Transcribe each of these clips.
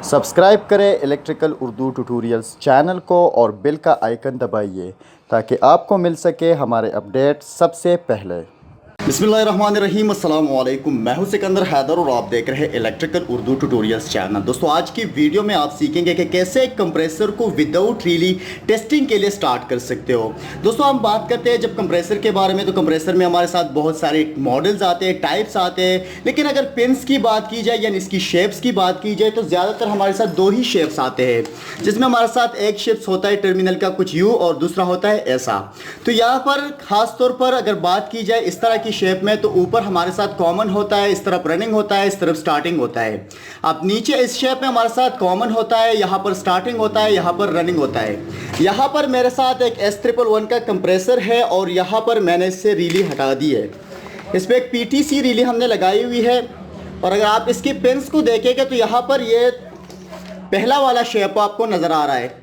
Subscribe करें electrical Urdu tutorials channel को और बेल का आइकन दबाइए ताकि आपको मिल सके हमारे अपडेट सबसे पहले। बिस्मिल्लाहिर्रहमानिर्रहीम, अस्सलाम वालेकुम। मैं हूं सिकंदर हैदर और आप देख रहे हैं इलेक्ट्रिकल उर्दू ट्यूटोरियल्स चैनल। दोस्तों, आज की वीडियो में आप सीखेंगे कि कैसे एक कंप्रेसर को विदाउट रीली टेस्टिंग के लिए स्टार्ट कर सकते हो। दोस्तों, हम बात करते हैं जब कंप्रेसर के बारे में, तो कंप्रेसर में हमारे साथ बहुत सारे मॉडल्स आते हैं, टाइप्स आते हैं। लेकिन अगर पिन्स की बात की जाए यानी इसकी शेप्स की बात की जाए तो ज़्यादातर हमारे साथ दो ही शेप्स आते हैं, जिसमें हमारे साथ एक शेप्स होता है टर्मिनल का कुछ यू और दूसरा होता है ऐसा। तो यहाँ पर ख़ास तौर पर अगर बात की जाए इस तरह की शेप में, तो ऊपर हमारे साथ कॉमन होता है, इस तरफ रनिंग होता है, इस तरफ स्टार्टिंग होता है। अब नीचे इस शेप में हमारे साथ कॉमन होता है, यहाँ पर स्टार्टिंग होता है, यहाँ पर रनिंग होता है। यहाँ पर मेरे साथ एक S111 का कंप्रेसर है और यहाँ पर मैंने इससे रीली हटा दी है। इस पर एक PTC रीली हमने लगाई हुई है। और अगर आप इसकी पिन्स को देखेंगे तो यहाँ पर ये पहला वाला शेप आपको नज़र आ रहा है।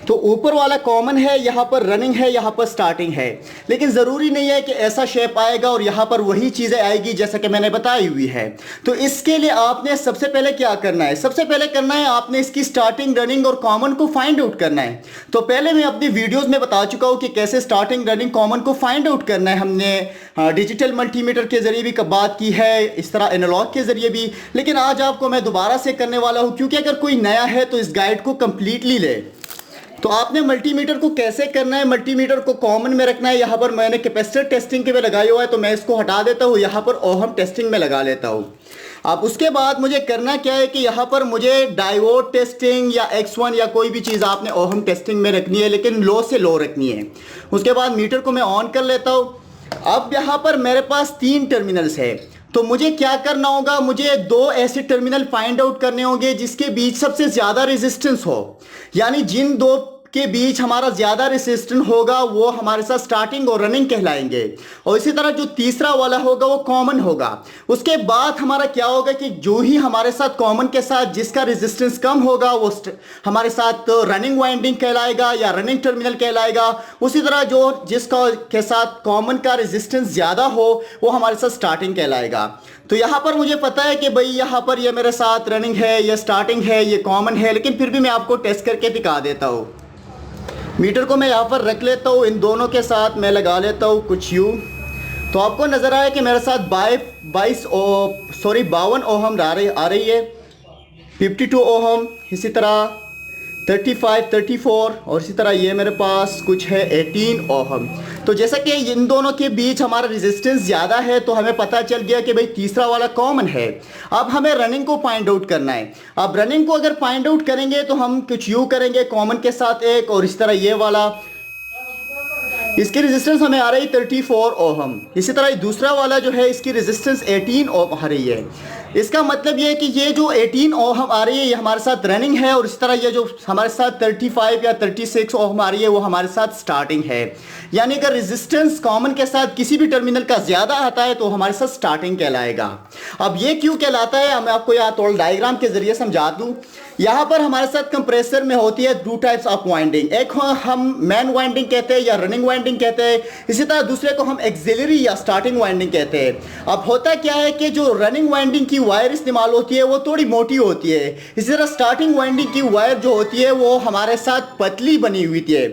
तो ऊपर वाला कॉमन है, यहाँ पर रनिंग है, यहाँ पर स्टार्टिंग है। लेकिन ज़रूरी नहीं है कि ऐसा शेप आएगा और यहाँ पर वही चीज़ें आएगी जैसा कि मैंने बताई हुई है। तो इसके लिए आपने सबसे पहले क्या करना है, सबसे पहले करना है आपने इसकी स्टार्टिंग, रनिंग और कॉमन को फाइंड आउट करना है। तो पहले मैं अपनी वीडियोज़ में बता चुका हूँ कि कैसे स्टार्टिंग, रनिंग, कॉमन को फाइंड आउट करना है। हमने डिजिटल मल्टीमीटर के ज़रिए भी बात की है, इस तरह एनालॉग के ज़रिए भी। लेकिन आज आपको मैं दोबारा से करने वाला हूँ, क्योंकि अगर कोई नया है तो इस गाइड को कम्प्लीटली ले। तो आपने मल्टीमीटर को कैसे करना है, मल्टीमीटर को कॉमन में रखना है। यहाँ पर मैंने कैपेसिटर टेस्टिंग के में लगाया हुआ है, तो मैं इसको हटा देता हूँ, यहाँ पर ओहम टेस्टिंग में लगा लेता हूँ। अब उसके बाद मुझे करना क्या है कि यहाँ पर मुझे डायोड टेस्टिंग या X1 या कोई भी चीज़ आपने ओहम टेस्टिंग में रखनी है, लेकिन लो से लो रखनी है। उसके बाद मीटर को मैं ऑन कर लेता हूँ। अब यहाँ पर मेरे पास 3 टर्मिनल्स है, तो मुझे क्या करना होगा, मुझे 2 ऐसे टर्मिनल फाइंड आउट करने होंगे जिसके बीच सबसे ज़्यादा रेजिस्टेंस हो। यानी जिन दो के बीच हमारा ज़्यादा रेजिस्टेंस होगा वो हमारे साथ स्टार्टिंग और रनिंग कहलाएंगे। और इसी तरह जो तीसरा वाला होगा वो कॉमन होगा। उसके बाद हमारा क्या होगा कि जो ही हमारे साथ कॉमन के साथ जिसका रेजिस्टेंस कम होगा वो हमारे साथ रनिंग वाइंडिंग कहलाएगा या रनिंग टर्मिनल कहलाएगा। उसी तरह जो जिसका के साथ कॉमन का रेजिस्टेंस ज़्यादा हो वो हमारे साथ स्टार्टिंग कहलाएगा। तो यहाँ पर मुझे पता है कि भाई यहाँ पर ये मेरे साथ रनिंग है, ये स्टार्टिंग है, ये कॉमन है, लेकिन फिर भी मैं आपको टेस्ट करके दिखा देता हूँ। मीटर को मैं यहाँ पर रख लेता हूँ, इन दोनों के साथ मैं लगा लेता हूँ कुछ यूँ। तो आपको नज़र आया कि मेरे साथ 52 ओहम आ रही है, 52 ओहम, इसी तरह 35, 34 और इसी तरह ये मेरे पास कुछ है 18 ओहम। तो जैसा कि इन दोनों के बीच हमारा रेजिस्टेंस ज़्यादा है, तो हमें पता चल गया कि भाई तीसरा वाला कॉमन है। अब हमें रनिंग को फाइंड आउट करना है। अब रनिंग को अगर फाइंड आउट करेंगे तो हम कुछ यूँ करेंगे, कॉमन के साथ एक और इस तरह ये वाला, इसकी रेजिस्टेंस हमें आ रही है 34 ओहम। इसी तरह दूसरा वाला जो है इसकी रेजिस्टेंस 18 ओहम आ रही है। इसका मतलब ये है कि ये जो 18 ओहम आ रही है ये हमारे साथ रनिंग है, और इस तरह ये जो हमारे साथ 35 या 36 ओहम आ रही है वो हमारे साथ स्टार्टिंग है। यानी अगर रेजिस्टेंस कॉमन के साथ किसी भी टर्मिनल का ज़्यादा आता है तो हमारे साथ स्टार्टिंग कहलाएगा। अब ये क्यों कहलाता है, मैं आपको यहाँ थोड़ा डायग्राम के ज़रिए समझा दूँ। यहाँ पर हमारे साथ कंप्रेसर में होती है 2 टाइप्स ऑफ वाइंडिंग। एक हम मेन वाइंडिंग कहते हैं या रनिंग वाइंडिंग कहते हैं, इसी तरह दूसरे को हम एक्सिलरी या स्टार्टिंग वाइंडिंग कहते हैं। अब होता क्या है कि जो रनिंग वाइंडिंग की वायर इस्तेमाल होती है वो थोड़ी मोटी होती है, इसी तरह स्टार्टिंग वाइंडिंग की वायर जो होती है वो हमारे साथ पतली बनी हुई थी।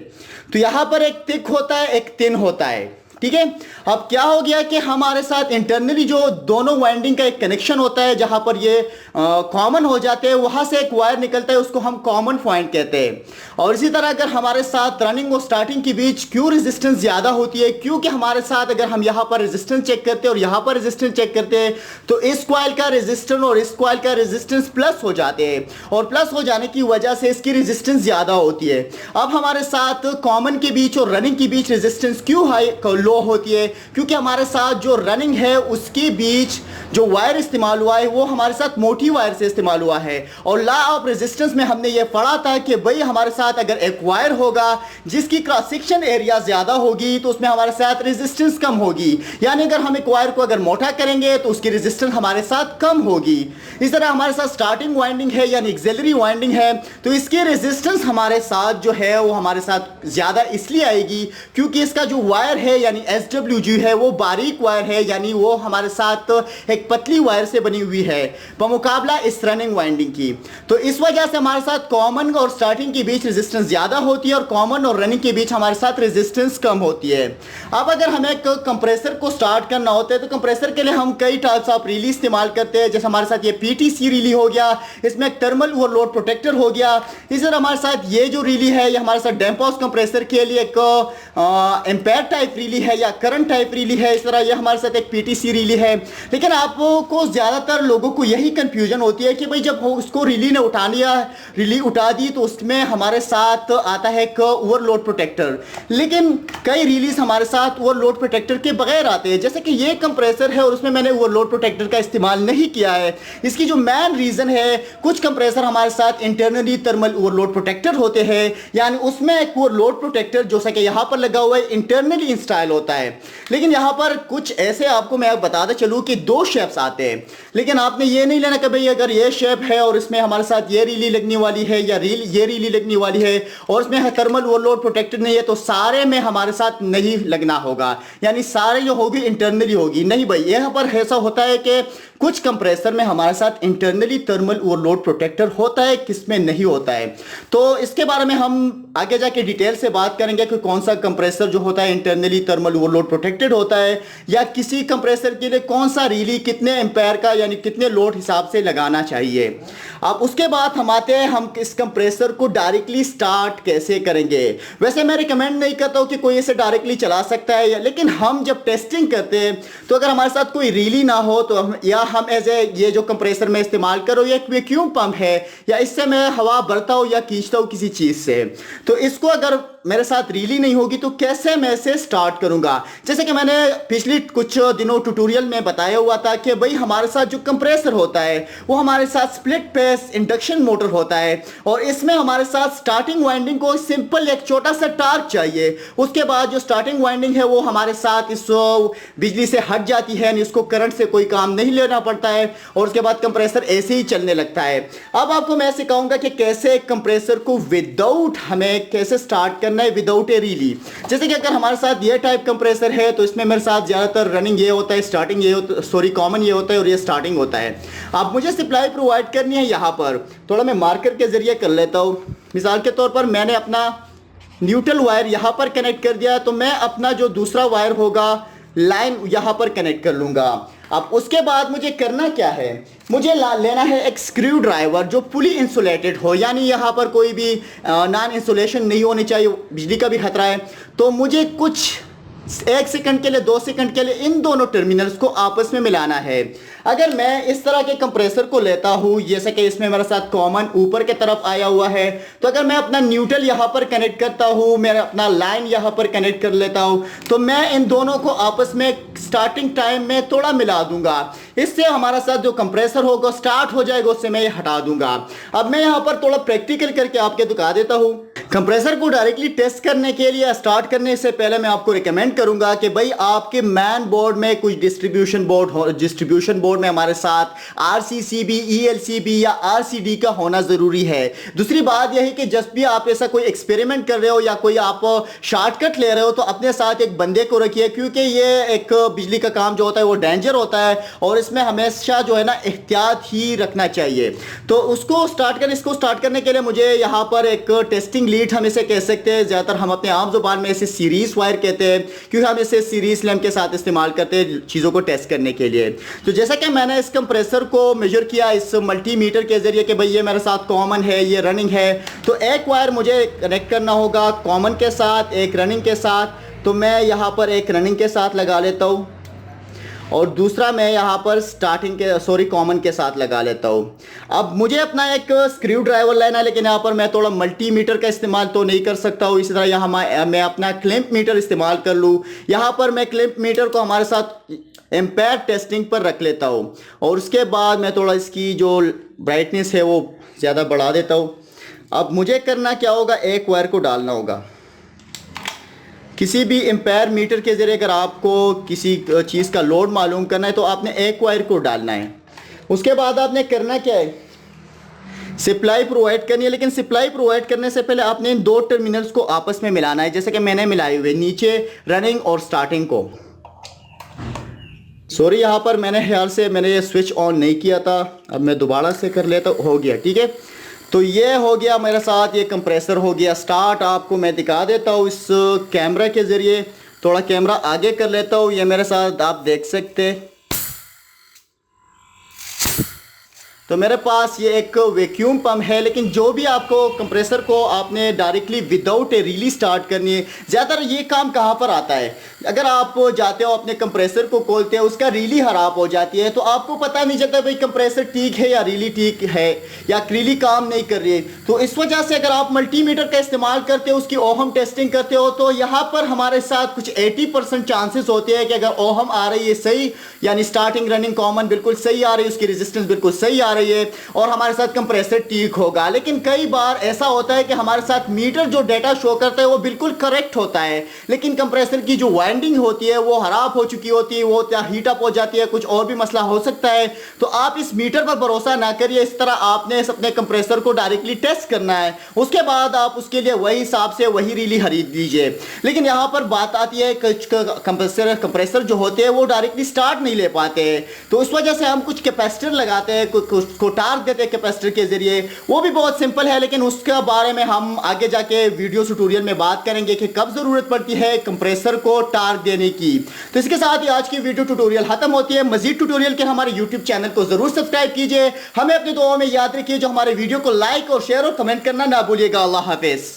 तो यहाँ पर एक थिक होता है, एक थिन होता है, ठीक है। अब क्या हो गया कि हमारे साथ इंटरनली जो दोनों वाइंडिंग का एक कनेक्शन होता है, जहां पर ये कॉमन हो जाते हैं, वहां से एक वायर निकलता है, उसको हम कॉमन पॉइंट कहते हैं। और इसी तरह अगर हमारे साथ रनिंग और स्टार्टिंग के बीच क्यों रेजिस्टेंस ज़्यादा होती है, क्योंकि हमारे साथ अगर हम यहाँ पर रेजिस्टेंस चेक करते हैं और यहाँ पर रेजिस्टेंस चेक करते हैं तो इस कॉइल का रेजिस्टेंस और इस कॉइल का रेजिस्टेंस प्लस हो जाते हैं, और प्लस हो जाने की वजह से इसकी रेजिस्टेंस ज़्यादा होती है। अब हमारे साथ कॉमन के बीच और रनिंग के बीच रेजिस्टेंस क्यों हाई लो होती है, क्योंकि हमारे साथ जो रनिंग है उसके बीच जो वायर इस्तेमाल हुआ है वो हमारे साथ मोटी वायर से इस्तेमाल हुआ है। और लॉ ऑफ रेजिस्टेंस में हमने ये पढ़ा था कि भाई हमारे साथ अगर एक वायर होगा जिसकी क्रॉस सेक्शन एरिया ज़्यादा होगी तो उसमें हमारे साथ रेजिस्टेंस कम होगी। यानी अगर हम एक वायर को अगर मोटा करेंगे तो उसकी रेजिस्टेंस हमारे साथ कम होगी। इस तरह हमारे साथ स्टार्टिंग वाइंडिंग है यानी एक्सिलरी वाइंडिंग है, तो इसकी रेजिस्टेंस हमारे साथ जो है वो हमारे साथ ज़्यादा इसलिए आएगी क्योंकि इसका जो वायर है यानी यानी SWG है वो बारीक वायर है, यानी वो हमारे साथ एक पतली वायर से बनी हुई है बमुकाबला इस रनिंग वाइंडिंग की। तो इस वजह से हमारे साथ कॉमन और स्टार्टिंग के बीच रेजिस्टेंस ज़्यादा होती है और कॉमन और रनिंग के बीच हमारे साथ रेजिस्टेंस कम होती है। अब अगर हमें कंप्रेसर को स्टार्ट करना होता है तो कंप्रेसर के लिए हम कई टाइप्स ऑफ रिली इस्तेमाल करते हैं। जैसे हमारे साथ ये PTC रिली हो गया, इसमें एक थर्मल ओवरलोड प्रोटेक्टर हो गया। इसी तरह हमारे साथ ये जो रिली है ये हमारे साथ डैम्प कंप्रेसर के लिए एक एम्पेयर टाइप रिली है या करंट टाइप रिली है। इस तरह ये हमारे साथ एक PTC रिली है। लेकिन आपको ज़्यादातर लोगों को यही कंफ्यूजन होती है कि भाई जब उसको रिली ने उठा लिया, रिली उठा दी, तो उसमें हमारे साथ आता है एक ओवरलोड प्रोटेक्टर। लेकिन कई रिलीज हमारे साथ ओवरलोड प्रोटेक्टर के बगैर आते हैं। जैसे कि ये कंप्रेसर है और उसमें मैंने ओवरलोड प्रोटेक्टर का इस्तेमाल नहीं किया है। इसकी जो मेन रीज़न है, कुछ कंप्रेसर हमारे साथ इंटरनली थर्मल ओवरलोड प्रोटेक्टर होते हैं, यानी उसमें एक ओवरलोड प्रोटेक्टर जैसा कि यहाँ पर लगा हुआ है इंटरनली इंस्टॉल होता है। लेकिन यहाँ पर कुछ ऐसे आपको मैं बताता चलूँ कि दो शेप्स आते हैं। लेकिन आपने ये नहीं लेना कि भाई अगर ये शेप है और इसमें हमारे साथ ये रिली लगने वाली है या ये रिली लगने वाली है और इसमें थर्मल ओवरलोड प्रोटेक्टर नहीं है तो सारे में हमारे साथ नहीं लगना होगा, यानी सारे जो होगी इंटरनली होगी। नहीं भाई, यहाँ पर ऐसा होता है कि कुछ कंप्रेसर में हमारे साथ इंटरनली थर्मल ओवरलोड प्रोटेक्टर होता है, किसमें नहीं होता है। तो इसके बारे में हम आगे जाके डिटेल से बात करेंगे कि कौन सा कंप्रेसर जो होता है इंटरनली थर्मल ओवरलोड प्रोटेक्टेड होता है या किसी कंप्रेसर के लिए कौन सा रिली कितने एम्पेयर का यानी कितने लोड हिसाब से लगाना चाहिए। अब उसके बाद हम आते हैं हम इस कंप्रेसर को डायरेक्टली स्टार्ट कैसे करेंगे। वैसे मैं रिकमेंड नहीं करता हूँ कि कोई इसे डायरेक्टली चला सकता है, लेकिन हम जब टेस्टिंग करते हैं तो अगर हमारे साथ कोई रिली ना हो तो हम एज ए ये जो कंप्रेसर में इस्तेमाल करो या एक वैक्यूम पंप है या इससे मैं हवा भरता हूँ या खींचता हूँ किसी चीज़ से, तो इसको अगर मेरे साथ रिली नहीं होगी तो कैसे मैं इसे स्टार्ट करूंगा। जैसे कि मैंने पिछले कुछ दिनों ट्यूटोरियल में बताया हुआ था कि भाई हमारे साथ जो कंप्रेसर होता है वो हमारे साथ स्प्लिट फेस इंडक्शन मोटर होता है और इसमें हमारे साथ स्टार्टिंग वाइंडिंग को सिंपल एक छोटा सा टार्क चाहिए। उसके बाद जो स्टार्टिंग वाइंडिंग है वो हमारे साथ इस बिजली से हट जाती है, इसको करंट से कोई काम नहीं लेना पड़ता है और उसके बाद कंप्रेसर ऐसे ही चलने लगता है। अब आपको मैं सिखाऊंगा कि कैसे कंप्रेसर को विदाउट हमें कैसे स्टार्ट करना है विदाउट ए रिली। जैसे कि अगर हमारे साथ ये टाइप कंप्रेसर है तो इसमें मेरे साथ ज़्यादातर रनिंग ये होता है, स्टार्टिंग ये होता, सॉरी कॉमन ये होता है और ये स्टार्टिंग होता है। अब मुझे सप्लाई प्रोवाइड करनी है। यहाँ पर थोड़ा मैं मार्कर के ज़रिए कर लेता हूँ। मिसाल के तौर पर मैंने अपना न्यूट्रल वायर यहाँ पर कनेक्ट कर दिया तो मैं अपना जो दूसरा वायर होगा लाइन यहाँ पर कनेक्ट कर लूँगा। अब उसके बाद मुझे करना क्या है, मुझे लेना है एक स्क्रू ड्राइवर जो फुली इंसुलेटेड हो, यानी यहाँ पर कोई भी नॉन इंसुलेशन नहीं होनी चाहिए, बिजली का भी खतरा है। तो मुझे कुछ 1 सेकंड के लिए 2 सेकंड के लिए इन दोनों टर्मिनल्स को आपस में मिलाना है। अगर मैं इस तरह के कंप्रेसर को लेता हूँ, जैसे कि इसमें मेरे साथ कॉमन ऊपर के तरफ आया हुआ है, तो अगर मैं अपना न्यूट्रल यहाँ पर कनेक्ट करता हूँ, मेरा अपना लाइन यहाँ पर कनेक्ट कर लेता हूँ, तो मैं इन दोनों को आपस में स्टार्टिंग टाइम में थोड़ा मिला दूंगा। इससे हमारा साथ जो कंप्रेसर होगा स्टार्ट हो जाएगा, उससे मैं ये हटा दूंगा। अब मैं यहाँ पर थोड़ा प्रैक्टिकल करके आपके दिखा देता हूँ। कंप्रेसर को डायरेक्टली टेस्ट करने के लिए स्टार्ट करने से पहले मैं आपको रिकमेंड करूंगा कि भाई आपके मैन बोर्ड में कुछ डिस्ट्रीब्यूशन बोर्ड में हमारे साथ RCCB, ELCB या RCD का होना ज़रूरी है। दूसरी बात यह है कि जब भी आप ऐसा कोई एक्सपेरिमेंट कर रहे हो या कोई आप शॉर्टकट ले रहे हो तो अपने साथ एक बंदे को रखिए, क्योंकि ये एक बिजली का काम जो होता है वो डेंजर होता है और इसमें हमेशा जो है ना एहतियात ही रखना चाहिए। तो इसको स्टार्ट करने के लिए मुझे यहाँ पर एक टेस्टिंग लीड हम इसे कह सकते हैं, ज़्यादातर हम अपने आम जुबान में इसे सीरीज वायर कहते हैं क्योंकि हम इसे सीरीज लैम्प के साथ इस्तेमाल करते हैं चीज़ों को टेस्ट करने के लिए। तो जैसा कि मैंने इस कंप्रेसर को मेजर किया इस मल्टीमीटर के ज़रिए कि भाई ये मेरे साथ कॉमन है, ये रनिंग है, तो एक वायर मुझे कनेक्ट करना होगा कॉमन के साथ, एक रनिंग के साथ। तो मैं यहाँ पर एक रनिंग के साथ लगा लेता हूँ और दूसरा मैं यहाँ पर कॉमन के साथ लगा लेता हूँ। अब मुझे अपना एक स्क्रू ड्राइवर लेना है, लेकिन यहाँ पर मैं थोड़ा मल्टीमीटर का इस्तेमाल तो नहीं कर सकता हूँ। इसी तरह यहाँ मैं अपना क्लैंप मीटर इस्तेमाल कर लूँ। यहाँ पर मैं क्लैंप मीटर को हमारे साथ एम्पेयर टेस्टिंग पर रख लेता हूँ और उसके बाद मैं थोड़ा इसकी जो ब्राइटनेस है वो ज़्यादा बढ़ा देता हूँ। अब मुझे करना क्या होगा, एक वायर को डालना होगा किसी भी एम्पेयर मीटर के ज़रिए। अगर आपको किसी चीज़ का लोड मालूम करना है तो आपने एक वायर को डालना है। उसके बाद आपने करना क्या है, सप्लाई प्रोवाइड करनी है, लेकिन सप्लाई प्रोवाइड करने से पहले आपने इन दो टर्मिनल्स को आपस में मिलाना है, जैसे कि मैंने मिलाए हुए नीचे रनिंग और स्टार्टिंग को। सॉरी, यहाँ पर मैंने ख्याल से मैंने ये स्विच ऑन नहीं किया था, अब मैं दोबारा से कर लेता, हो गया। ठीक है, तो ये हो गया मेरे साथ, ये कंप्रेसर हो गया स्टार्ट। आपको मैं दिखा देता हूँ इस कैमरा के ज़रिए, थोड़ा कैमरा आगे कर लेता हूँ, ये मेरे साथ आप देख सकते। तो मेरे पास ये एक वैक्यूम पंप है, लेकिन जो भी आपको कंप्रेसर को आपने डायरेक्टली विदाउट ए रीली स्टार्ट करनी है। ज़्यादातर ये काम कहाँ पर आता है, अगर आप जाते हो अपने कंप्रेसर को खोलते हो, उसका रीली ख़राब हो जाती है, तो आपको पता नहीं चलता भाई कंप्रेसर ठीक है या रीली ठीक है या रीली काम नहीं कर रही है। तो इस वजह से अगर आप मल्टीमीटर का इस्तेमाल करते हो, उसकी ओहम टेस्टिंग करते हो, तो यहाँ पर हमारे साथ कुछ 80% चांसेस होते हैं कि अगर ओहम आ रही है सही, यानी स्टार्टिंग रनिंग कॉमन बिल्कुल सही आ रही है, उसकी रेजिस्टेंस बिल्कुल सही आ रही है और हमारे साथ कंप्रेसर ठीक होगा। लेकिन कई बार ऐसा होता है कि हमारे साथ मीटर जो डेटा शो करता है वो बिल्कुल करेक्ट होता है, लेकिन कंप्रेसर की जो वाइंडिंग होती है वो खराब हो चुकी होती है, वो क्या हीट अप हो जाती है, कुछ और भी मसला हो सकता है। तो आप इस मीटर पर भरोसा ना करिए, इस तरह आपने अपने कंप्रेसर को डायरेक्टली टेस्ट करना है, उसके बाद आप उसके लिए वही हिसाब से वही रीली खरीद लीजिए। लेकिन यहाँ पर बात आती है कंप्रेसर जो होते हैं वो डायरेक्टली स्टार्ट नहीं ले पाते, तो उस वजह से हम कुछ कैपेसिटर लगाते हैं, कुछ टार्क देते हैं कैपेसिटर के जरिए। वो भी बहुत सिंपल है, लेकिन उसके बारे में हम आगे जाके वीडियो ट्यूटोरियल में बात करेंगे कि कब जरूरत पड़ती है कंप्रेसर को टार्क देने की। तो इसके साथ ही आज की वीडियो ट्यूटोरियल खत्म होती है। मजीद ट्यूटोरियल के हमारे यूट्यूब चैनल को जरूर सब्सक्राइब कीजिए, हमें अपनी दुआओं में याद रखिए, जो हमारे वीडियो को लाइक और शेयर और कमेंट करना ना भूलिएगा। अल्लाह हाफिज।